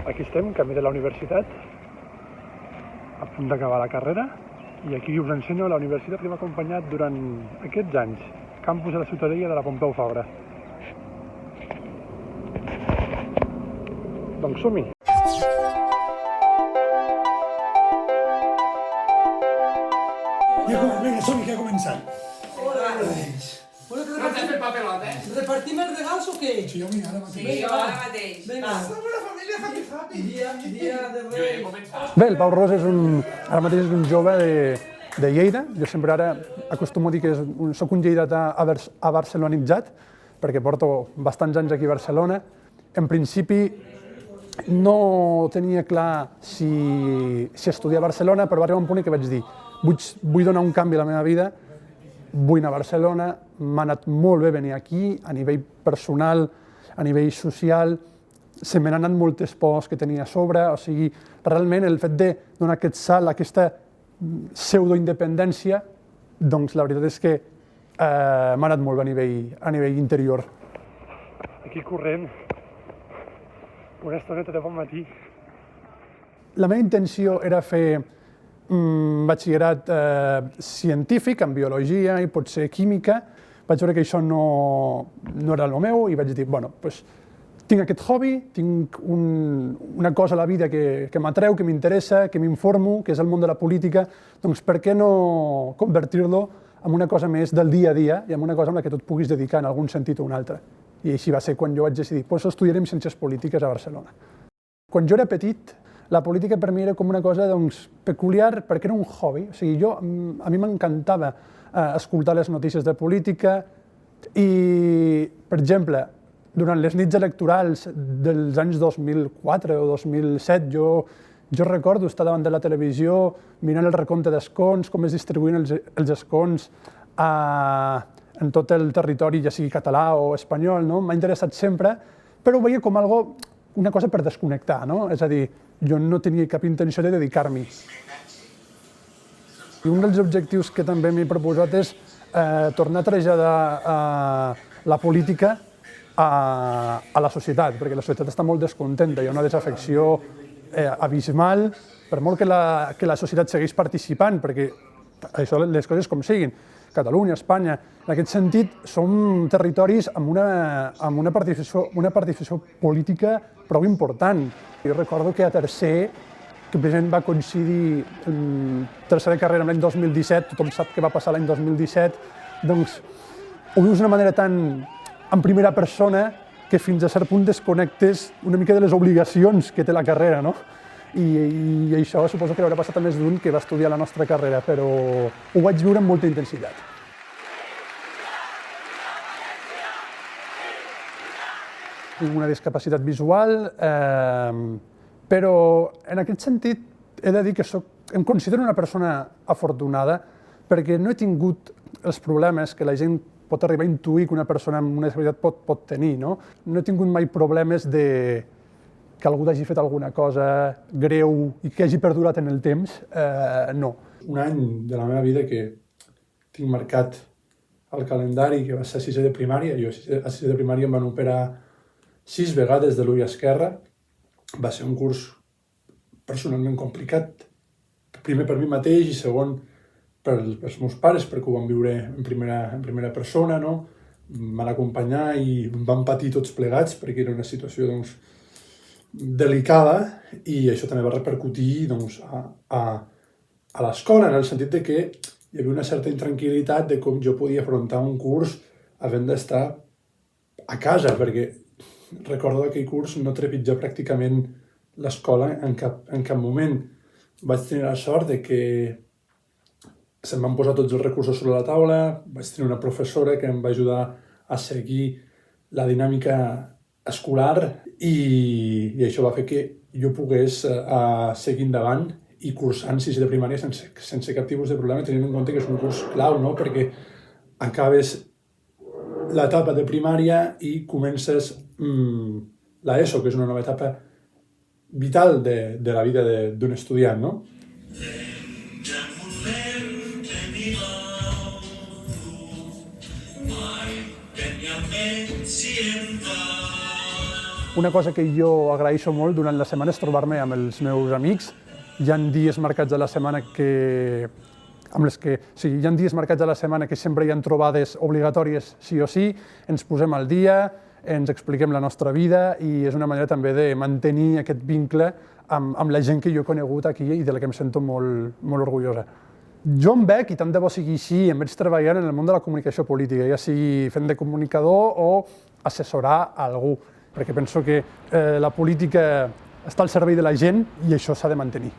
Aquí estem, camí de la universitat, a punt d'acabar la carrera, i aquí us ensenyo la universitat que m'ha acompanyat durant aquests anys, campus de la Ciutadella de la Pompeu Fabra. Doncs som-hi! Vinga, som-hi, que ha començat. No t'has fet papelot, ¿Repartim els regals o què? Sí, home, ara mateix. Sí, jo ara mateix. Vinga. Som una família happy. Dia de Jo he Reis. Bé, començat. el Pau Ros ara mateix és un jove de Lleida. Jo sempre ara acostumo a dir que soc un lleidatà abarcelonitzat, perquè porto bastants anys aquí a Barcelona. En principi no tenia clar si estudiar a Barcelona, però va arribar un punt en què vaig dir vull donar un canvi a la meva vida, vull anar a Barcelona, m'ha anat molt bé venir aquí, a nivell personal, a nivell social, se me n'han anat moltes pors que tenia a sobre, o sigui, realment el fet de donar aquest salt, aquesta pseudoindependència, doncs la veritat és que m'ha anat molt bé a nivell interior. Aquí corrent, una estoneta de bon matí. La meva intenció era fer batxillerat científic, en biologia i potser química. Vaig veure que això no era el meu i vaig dir, bueno, doncs tinc aquest hobby, tinc una cosa a la vida que m'atreu, que m'interessa, que m'informo, que és el món de la política, doncs per què no convertir-lo en una cosa més del dia a dia i en una cosa amb la que tu et puguis dedicar en algun sentit o un altre. I així va ser quan jo vaig decidir, doncs estudiarem Ciències Polítiques a Barcelona. Quan jo era petit, la política per mi era com una cosa peculiar perquè era un hobby. O sigui, a mi m'encantava escoltar les notícies de política i, per exemple, durant les nits electorals dels anys 2004 o 2007, jo recordo estar davant de la televisió mirant el recompte d'escons, com es distribuïen els escons en tot el territori, ja sigui català o espanyol, no? M'ha interessat sempre, però ho veia com una cosa per desconnectar, no? És a dir, jo no tenia cap intenció de dedicar-m'hi. I un dels objectius que també m'he proposat és tornar a traslladar la política a la societat, perquè la societat està molt descontenta, hi ha una desafecció abismal, per molt que la societat segueix participant, perquè això les coses com siguin, Catalunya, Espanya, en aquest sentit som territoris amb una participació política prou important. Jo recordo que a tercer, que precisament va coincidir en tercera carrera l'any 2017, tothom sap què va passar l'any 2017, doncs ho vius d'una manera tan en primera persona que fins a cert punt desconnectes una mica de les obligacions que té la carrera, no? I això suposo que haurà passat a més d'un que va estudiar la nostra carrera, però ho vaig viure amb molta intensitat. Tinc una discapacitat visual, però en aquest sentit he de dir que em considero una persona afortunada perquè no he tingut els problemes que la gent pot arribar a intuir que una persona amb una discapacitat pot tenir, no? No he tingut mai problemes que algú hagi fet alguna cosa greu i que hagi perdurat en el temps, no. Un any de la meva vida que tinc marcat al calendari, que va ser a sisè de primària. Jo a sisè de primària em van operar 6 vegades de l'ull esquerre. Va ser un curs personalment complicat, primer per mi mateix i segon pels meus pares, perquè ho van viure en primera persona, no? Em van acompanyar i em van patir tots plegats, perquè era una situació delicada i això també va repercutir a l'escola, en el sentit de que hi havia una certa intranquil·litat de com jo podia afrontar un curs havent d'estar a casa, perquè recordo aquell curs no trepitjar pràcticament l'escola en cap moment. Vaig tenir la sort de que se'm van posar tots els recursos sobre la taula, vaig tenir una professora que em va ajudar a seguir la dinàmica escolar i això va fer que jo pogués seguir endavant i cursant sisè de primària sense cap tipus de problema, tenint en compte que és un curs clau, no? Perquè acabes l'etapa de primària i comences l'ESO, que és una nova etapa vital de la vida d'un estudiant, no? Una cosa que jo agraeixo molt durant la setmana és trobar-me amb els meus amics. Hi ha dies marcats a la setmana que hi ha dies marcats a la setmana que sempre hi ha trobades obligatòries sí o sí, ens posem al dia, ens expliquem la nostra vida i és una manera també de mantenir aquest vincle amb la gent que jo he conegut aquí i de la que em sento molt orgullosa. Jo em veig, i tant de bo sigui així, em veig treballant en el món de la comunicació política, ja sigui fent de comunicador o assessorar a algú, perquè penso que la política està al servei de la gent i això s'ha de mantenir.